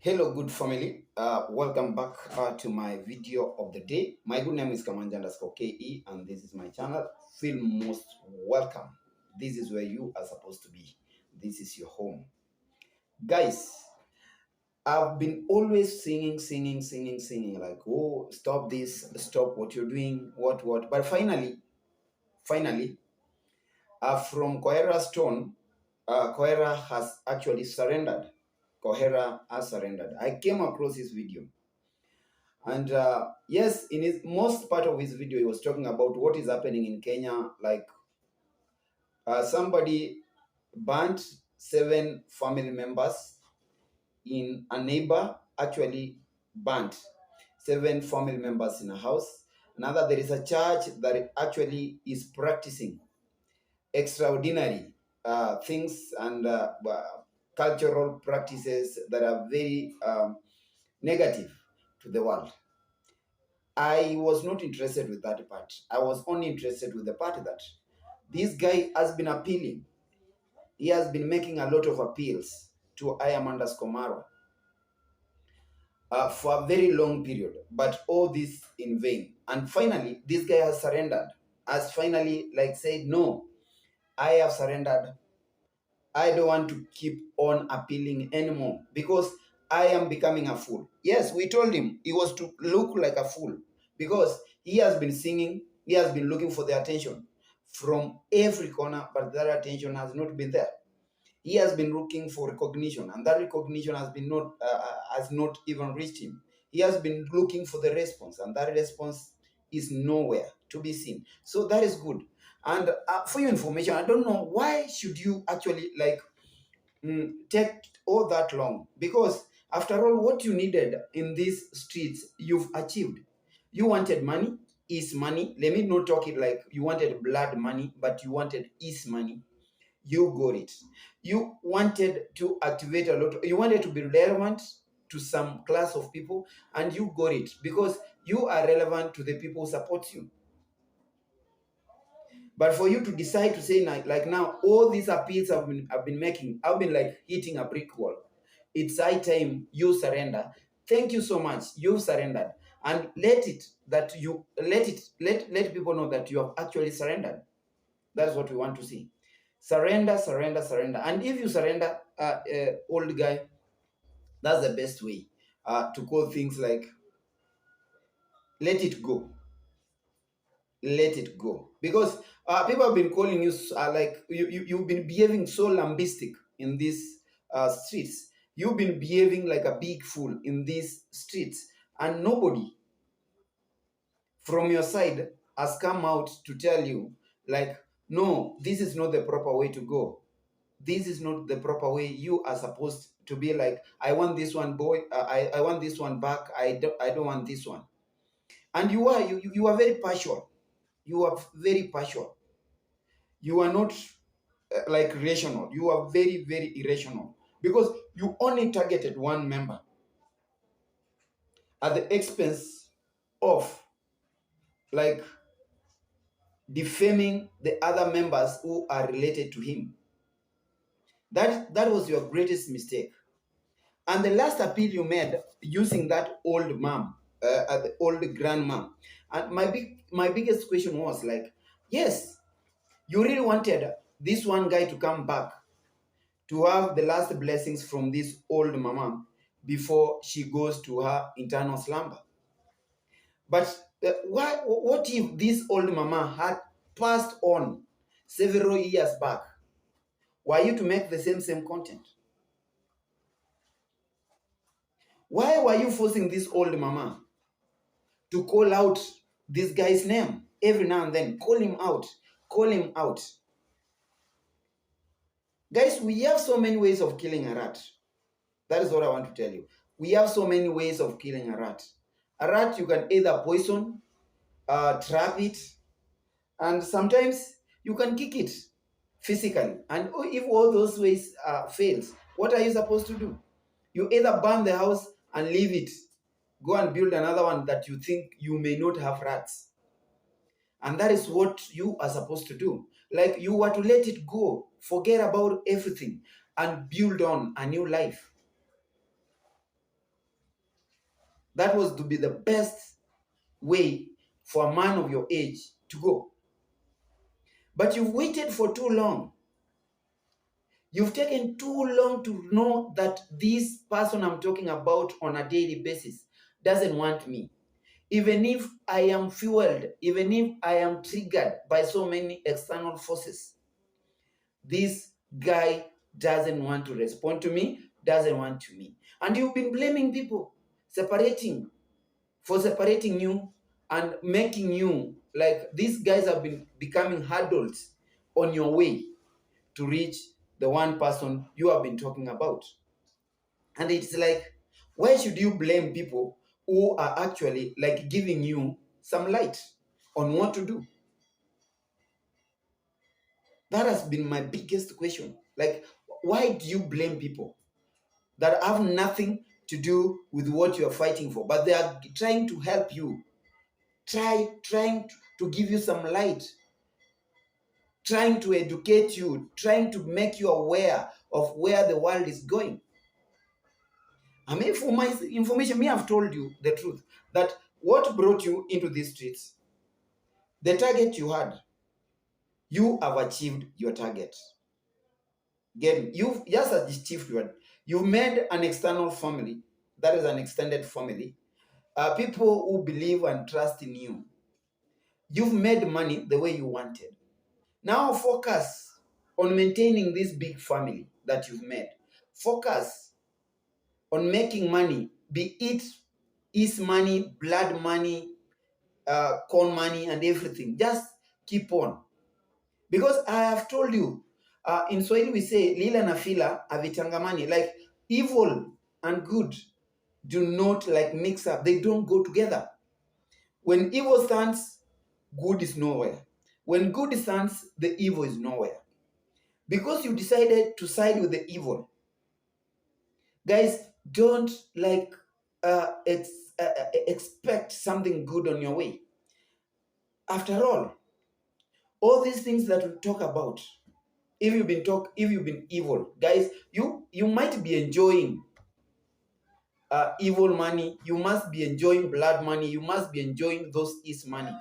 Hello, good family. Welcome back to my video of the day. My good name is Kamanja_KE, and this is my channel. Feel most welcome. This is where you are supposed to be. This is your home. Guys, I've been always singing, like, oh, stop this, stop what you're doing, what. But finally, from Coera's tone, Coera has actually surrendered. Coera has surrendered. I came across this video. And yes, in his most part of his video, he was talking about what is happening in Kenya. Like somebody burnt 7 family members in a neighbor, actually burnt 7 family members in a house. Another, there is a church that actually is practicing extraordinary things and cultural practices that are very negative to the world. I was not interested with that part. I was only interested with the part that this guy has been appealing. He has been making a lot of appeals to I am_Maro for a very long period, but all this in vain. And finally, this guy has surrendered. Has finally like said, no, I have surrendered. I don't want to keep on appealing anymore because I am becoming a fool. Yes, we told him he was to look like a fool because he has been singing, he has been looking for the attention from every corner, but that attention has not been there. He has been looking for recognition, and that recognition has not even reached him. He has been looking for the response, and that response is nowhere to be seen. So that is good. And for your information, I don't know why should you actually take all that long, because after all, what you needed in these streets, you've achieved. You wanted money, is money. Let me not talk it like you wanted blood money, but you wanted is money. You got it. You wanted to activate a lot. You wanted to be relevant to some class of people, and you got it because you are relevant to the people who support you. But for you to decide to say like now, all these appeals I've been making, I've been like hitting a brick wall. It's high time you surrender. Thank you so much. You've surrendered. And let people know that you have actually surrendered. That's what we want to see. Surrender. And if you surrender, old guy, that's the best way to call things like let it go. Let it go. Because people have been calling you like you've been behaving so lambistic in these streets. You've been behaving like a big fool in these streets, and nobody from your side has come out to tell you like, no, this is not the proper way to go. This is not the proper way. You are supposed to be like, I want this one, boy. I want this one back. I don't want this one. And you are very partial. You are very partial. You are not like rational. You are very, very irrational because you only targeted one member at the expense of like defaming the other members who are related to him. That was your greatest mistake. And the last appeal you made using that old mom, the old grandma, and my biggest question was like, yes, you really wanted this one guy to come back to have the last blessings from this old mama before she goes to her internal slumber. But what if this old mama had passed on several years back? Were you to make the same content? Why were you forcing this old mama to call out this guy's name every now and then? Call him out. Call him out. Guys, we have so many ways of killing a rat. That is what I want to tell you. We have so many ways of killing a rat. A rat, you can either poison, trap it, and sometimes you can kick it physically. And if all those ways fails, what are you supposed to do? You either burn the house and leave it. Go and build another one that you think you may not have rats. And that is what you are supposed to do. Like you were to let it go, forget about everything, and build on a new life. That was to be the best way for a man of your age to go. But you've waited for too long. You've taken too long to know that this person I'm talking about on a daily basis doesn't want me. Even if I am fueled, even if I am triggered by so many external forces, this guy doesn't want to respond to me, doesn't want to me. And you've been blaming people, separating you and making you like these guys have been becoming hurdles on your way to reach the one person you have been talking about. And it's like, why should you blame people who are actually like giving you some light on what to do? That has been my biggest question. Like, why do you blame people that have nothing to do with what you are fighting for, but they are trying to help you, trying to give you some light, trying to educate you, trying to make you aware of where the world is going? I mean, for my information, me, I've told you the truth that what brought you into these streets, the target you had, you have achieved your target. Again, you've just achieved you've made an external family, that is an extended family, people who believe and trust in you. You've made money the way you wanted. Now focus on maintaining this big family that you've made. Focus on making money, be it is money, blood money, corn money, and everything. Just keep on. Because I have told you, in Swahili we say, lila na fila avitangamani, like evil and good do not like mix up. They don't go together. When evil stands, good is nowhere. When good stands, the evil is nowhere. Because you decided to side with the evil, guys, don't like expect something good on your way. After all these things that we talk about, if you've been evil, guys, you might be enjoying evil money, you must be enjoying blood money, you must be enjoying those is money.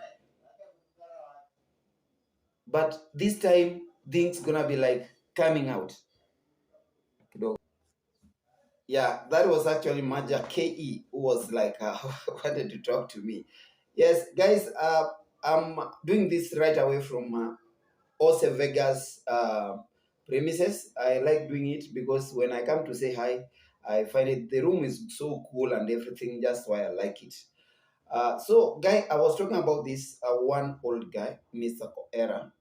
But this time things gonna be like coming out. Yeah, that was actually Maja KE who was like wanted to talk to me. Yes, guys, I'm doing this right away from Ose Vegas premises. I like doing it because when I come to say hi, I find it the room is so cool and everything. Just why I like it. So, guy, I was talking about this one old guy, Mr. Coer.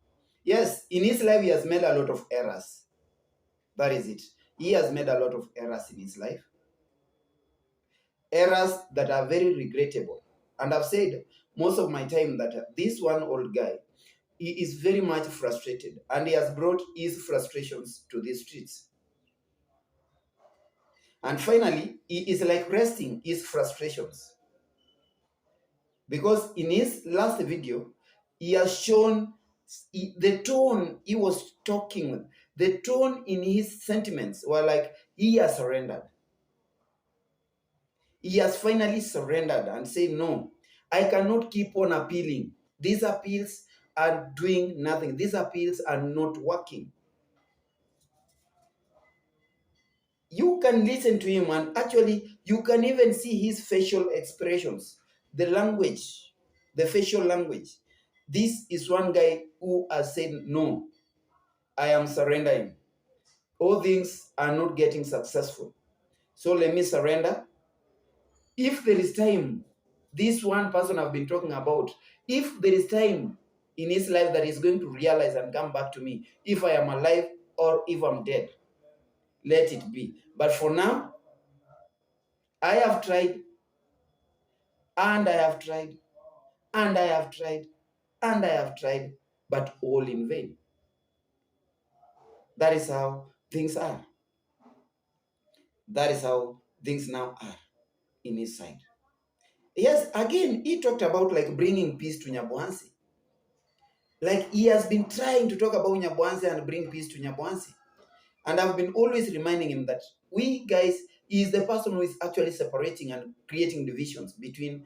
Yes, in his life he has made a lot of errors. That is it. He has made a lot of errors in his life, errors that are very regrettable. And I've said most of my time that this one old guy, he is very much frustrated and he has brought his frustrations to the streets. And finally, he is like resting his frustrations. Because in his last video, he has shown the tone he was talking with, the tone in his sentiments were like he has surrendered. He has finally surrendered and said, no, I cannot keep on appealing. These appeals are doing nothing. These appeals are not working. You can listen to him and actually you can even see his facial expressions, the language, the facial language. This is one guy who has said, no, I am surrendering. All things are not getting successful. So let me surrender. If there is time, this one person I've been talking about, if there is time in his life that he's going to realize and come back to me, if I am alive or if I'm dead, let it be. But for now, I have tried, and I have tried, and I have tried, and I have tried, but all in vain. That is how things are. That is how things now are in his side. Yes, again, he talked about like bringing peace to Nyabohansi. Like he has been trying to talk about Nyabohansi and bring peace to Nyabohansi. And I've been always reminding him that we guys is the person who is actually separating and creating divisions between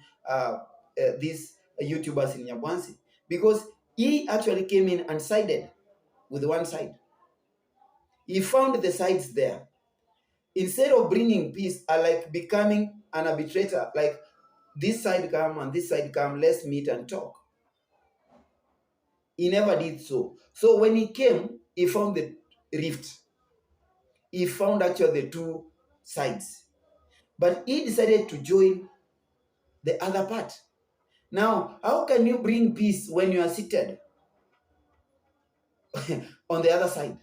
these YouTubers in Nyabwansi, because he actually came in and sided with one side. He found the sides there. Instead of bringing peace, are like becoming an arbitrator, like this side come and this side come, let's meet and talk. He never did so. So when he came, he found the rift. He found actually the two sides. But he decided to join the other part. Now, how can you bring peace when you are seated on the other side?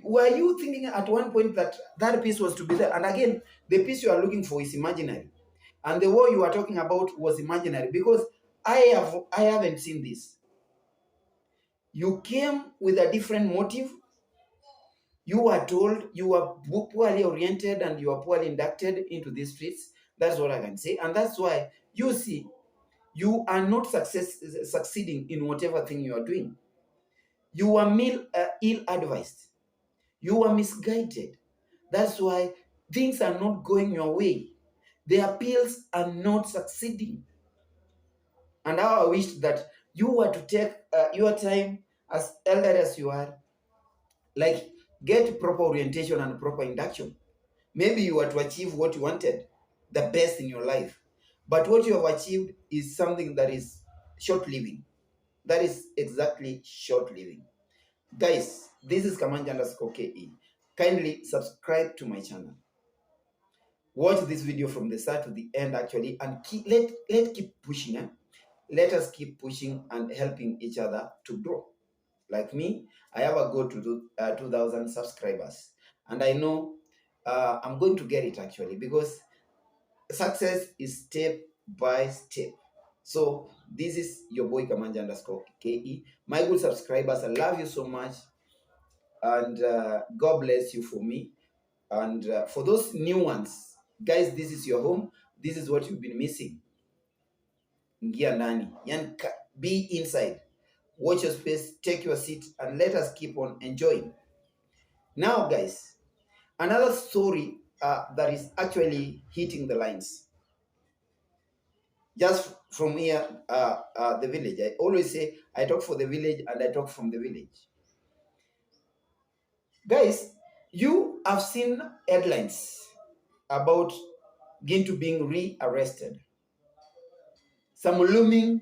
Were you thinking at one point that that peace was to be there? And again, the peace you are looking for is imaginary. And the war you are talking about was imaginary, because I haven't seen this. You came with a different motive. You were told you were poorly oriented and you were poorly inducted into these streets. That's what I can say. And that's why you see, you are not succeeding in whatever thing you are doing. You were ill-advised. You were misguided. That's why things are not going your way. The appeals are not succeeding. And how I wish that you were to take your time, as elder as you are, like get proper orientation and proper induction. Maybe you were to achieve what you wanted, the best in your life. But what you have achieved is something that is short living. That is exactly short living. Guys, this is Kamanja_KE. Kindly subscribe to my channel. Watch this video from the start to the end actually, and let keep pushing. Let us keep pushing and helping each other to grow. Like me, I have a goal to do 2,000 subscribers, and I know I'm going to get it actually, because success is step by step. So this is your boy Kamanja_KE. My good subscribers, I love you so much, and God bless you for me. And for those new ones, guys, this is your home. This is what you've been missing. Ingia ndani, yani be inside. Watch your space, take your seat, and let us keep on enjoying. Now, guys, another story that is actually hitting the lines. Just from here, the village. I always say I talk for the village and I talk from the village. Guys, you have seen headlines about Gintu being re-arrested. Some looming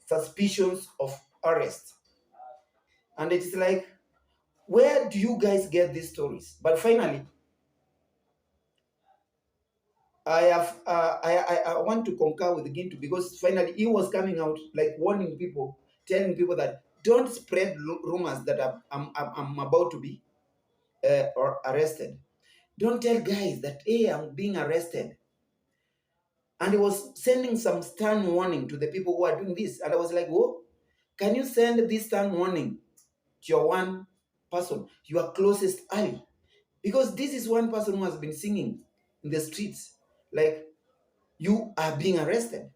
suspicions of arrest. And it's like, where do you guys get these stories? But finally, I want to concur with Gintu, because finally he was coming out like warning people, telling people that don't spread rumors that I'm about to be or arrested. Don't tell guys that, hey, I'm being arrested. And he was sending some stern warning to the people who are doing this. And I was like, whoa, can you send this stern warning to your one person, your closest ally? Because this is one person who has been singing in the streets, like, you are being arrested.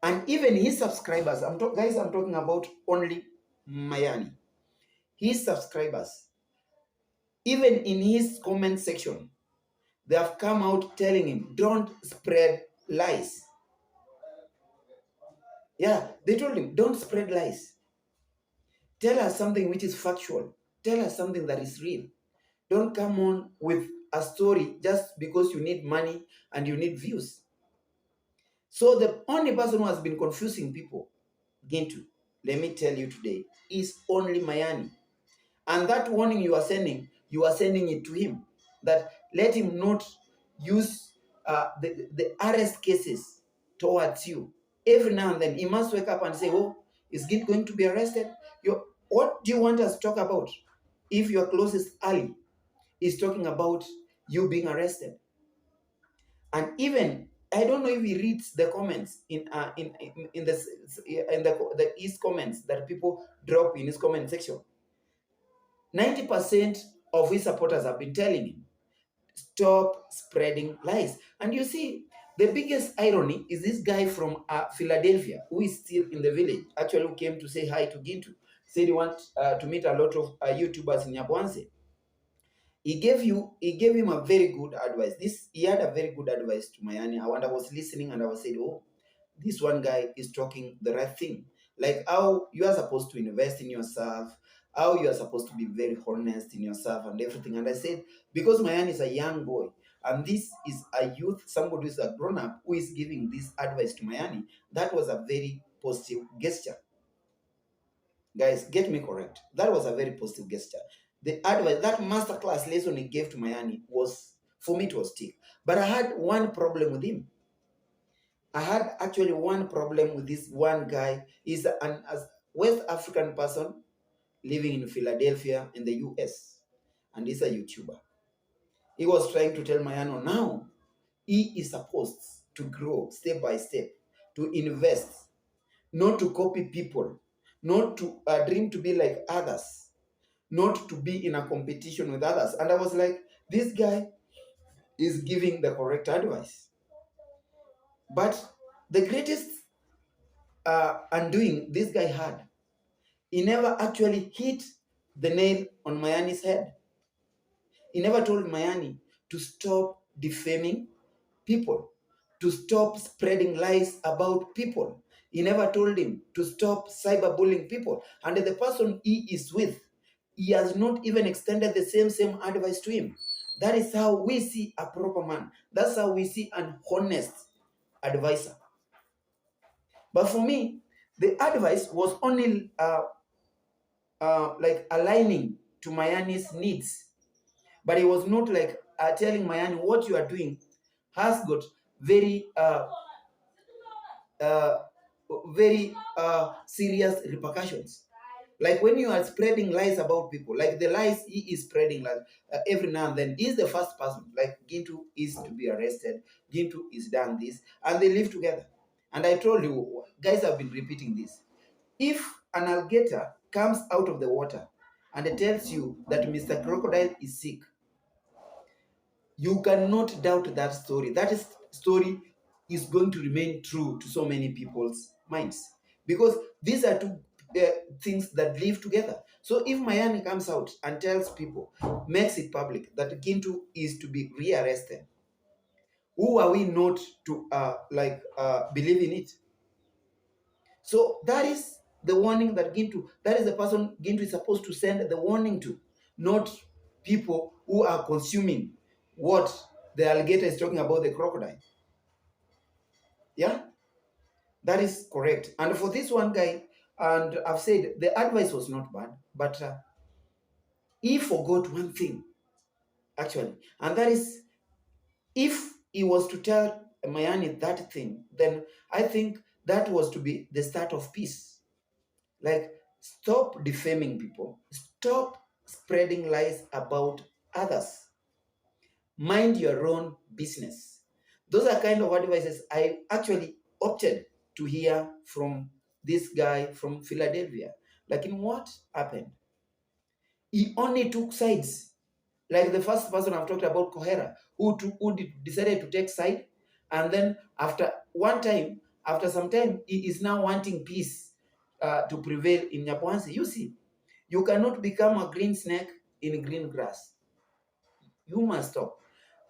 And even his subscribers, guys, I'm talking about only Mayani. His subscribers, even in his comment section, they have come out telling him, don't spread lies. Yeah, they told him, don't spread lies. Tell us something which is factual. Tell us something that is real. Don't come on with a story just because you need money and you need views. So the only person who has been confusing people, Gintu, let me tell you today, is only Mayani. And that warning you are sending it to him, that let him not use the arrest cases towards you. Every now and then, he must wake up and say, oh, is Gint going to be arrested? What do you want us to talk about if your closest ally is talking about you being arrested? And even, I don't know if he reads the comments in his comments that people drop in his comment section. 90% of his supporters have been telling him, stop spreading lies. And you see, the biggest irony is this guy from Philadelphia, who is still in the village, actually came to say hi to Gintu, said he wants to meet a lot of YouTubers in Nyabwanse. He gave him a very good advice. He had a very good advice to Mayani. And I was listening and I was saying, oh, this one guy is talking the right thing. Like how you are supposed to invest in yourself, how you are supposed to be very honest in yourself and everything. And I said, because Mayani is a young boy, and this is a youth, somebody who is a grown up who is giving this advice to Mayani, that was a very positive gesture. Guys, get me correct. That was a very positive gesture. The advice, that masterclass lesson he gave to Mayani was, for me, it was stick. But I had one problem with him. I had actually one problem with this one guy. He's an West African person living in Philadelphia in the US. And he's a YouTuber. He was trying to tell Mayano now he is supposed to grow step by step, to invest, not to copy people, not to dream to be like others, not to be in a competition with others. And I was like, this guy is giving the correct advice. But the greatest undoing this guy had, he never actually hit the nail on Mayani's head. He never told Mayani to stop defaming people, to stop spreading lies about people. He never told him to stop cyberbullying people. And the person he is with, he has not even extended the same advice to him. That is how we see a proper man. That's how we see an honest advisor. But for me, the advice was only like aligning to Mayani's needs. But he was not like telling Mayani what you are doing has got very uh, serious repercussions. Like when you are spreading lies about people, like the lies he is spreading like, every now and then, he's the first person. Like Gintu is to be arrested, Gintu is done this, and they live together. And I told you, guys have been repeating this. If an alligator comes out of the water and it tells you that Mr. Crocodile is sick, you cannot doubt that story. Story is going to remain true to so many people's minds because these are two things that live together. So if Mayani comes out and tells people, makes it public that Gintu is to be rearrested, who are we not to believe in it? So that is the warning that that is the person Gintu is supposed to send the warning to, not people who are consuming what the alligator is talking about the crocodile. Yeah, that is correct. And for this one guy, and I've said the advice was not bad, but he forgot one thing actually, and that is if he was to tell Mayani that thing, then I think that was to be the start of peace. Like, stop defaming people, stop spreading lies about others, mind your own business. Those are kind of advices I actually opted to hear from this guy from Philadelphia. Like, in what happened? He only took sides. Like the first person I've talked about, Coer, decided to take side, and then after some time, he is now wanting peace to prevail in Nyabodrama. You see, you cannot become a green snake in green grass. You must stop.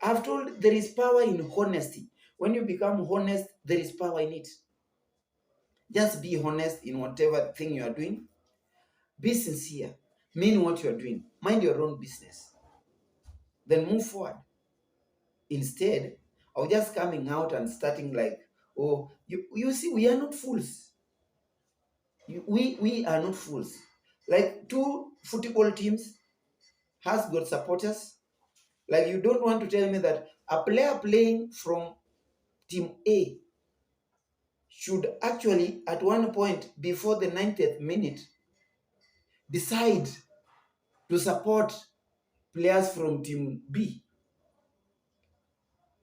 I've told there is power in honesty. When you become honest, there is power in it. Just be honest in whatever thing you are doing. Be sincere. Mean what you are doing. Mind your own business. Then move forward. Instead of just coming out and starting like, oh, you see, we are not fools. We are not fools. Like two football teams has got supporters. Like you don't want to tell me that a player playing from team A should actually at one point before the 90th minute decide to support players from team B.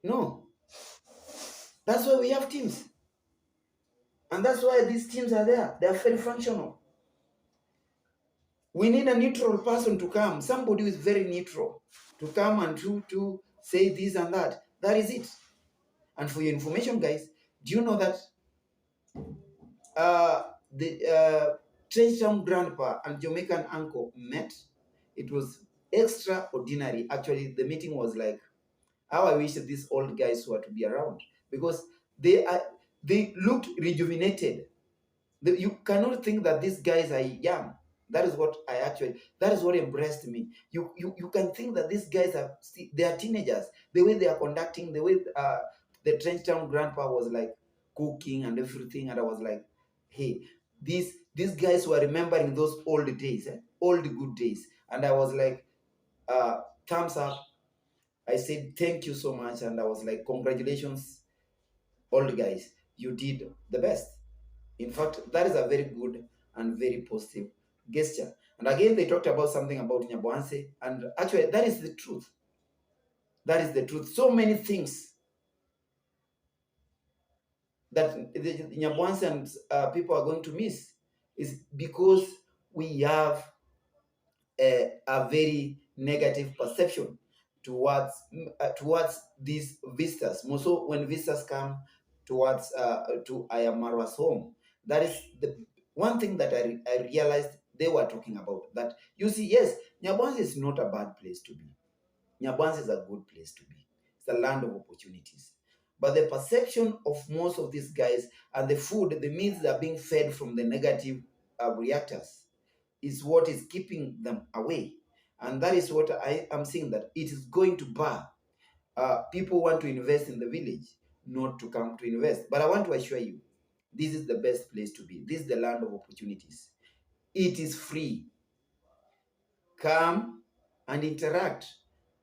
No. That's why we have teams. And that's why these teams are there. They are very functional. We need a neutral person to come, somebody who is very neutral, to come and to say this and that. That is it. And for your information, guys, do you know that the Trenchtown grandpa and Jamaican uncle met? It was extraordinary. Actually, the meeting was like, how I wish that these old guys were to be around, because they are they looked rejuvenated. You cannot think that these guys are young. That is what I actually, that is what impressed me. You can think that these guys are they are teenagers. The way they are conducting, the way the trench town grandpa was like cooking and everything, and I was like, hey, these guys were remembering those old days, old good days. And I was like, thumbs up. I said thank you so much, and I was like, congratulations, old guys, you did the best. In fact, that is a very good and very positive gesture. And again, they talked about something about Nyaboanse, and actually, that is the truth. That is the truth. So many things that the Nyaboanse and people are going to miss is because we have a very negative perception towards these visitors. More so when visitors come towards to Ayamarwa's home. That is the one thing that I realized they were talking about. That you see, yes, Nyabansi is not a bad place to be. Nyabansi is a good place to be. It's a land of opportunities. But the perception of most of these guys and the food, the meals that are being fed from the negative reactors is what is keeping them away. And that is what I am saying, that it is going to bar. People want to invest in the village, not to come to invest. But I want to assure you, this is the best place to be. This is the land of opportunities. It is free. Come and interact.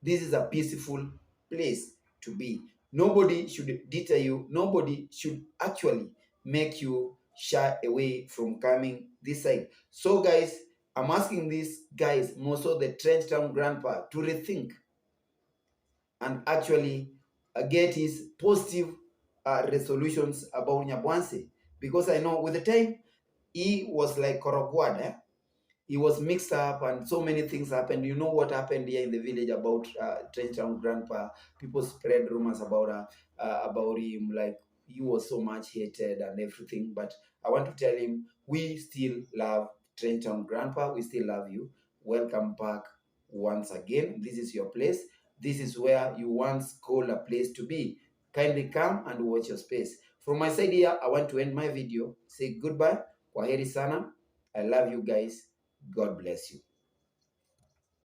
This is a peaceful place to be. Nobody should deter you. Nobody should actually make you shy away from coming this side. So, guys, I'm asking these guys, more so the trench town grandpa, to rethink and actually get his positive resolutions about Nyabwanse. Because I know with the time, he was like Korogwad, he was mixed up and so many things happened. You know what happened here in the village about Trench Town Grandpa? People spread rumors about him, like he was so much hated and everything. But I want to tell him, we still love Trench Town Grandpa. We still love you. Welcome back once again. This is your place. This is where you once called a place to be. Kindly come and watch your space. From my side here, I want to end my video. Say goodbye. Kwaheri sana. I love you guys. God bless you.